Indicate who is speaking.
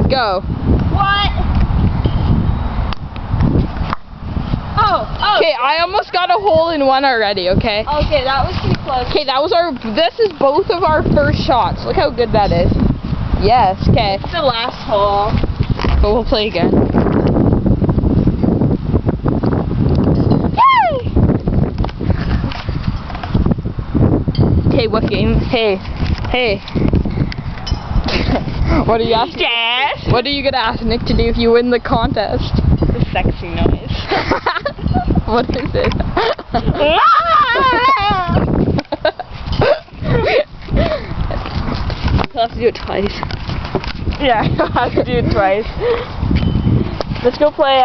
Speaker 1: Go.
Speaker 2: What? Oh.
Speaker 1: Okay, I almost got a hole in one already, okay?
Speaker 2: Okay, that was too close.
Speaker 1: Okay, this is both of our first shots. Look how good that is. Yes, okay.
Speaker 2: It's the last hole.
Speaker 1: But we'll play again. Yay! Okay, what game? Hey. What are you asking?
Speaker 2: Yes.
Speaker 1: What are you gonna ask Nick to do if you win the contest?
Speaker 2: The sexy noise.
Speaker 1: What is it? You'll have to do it twice.
Speaker 2: Yeah, I'll have to do it twice. Let's go play,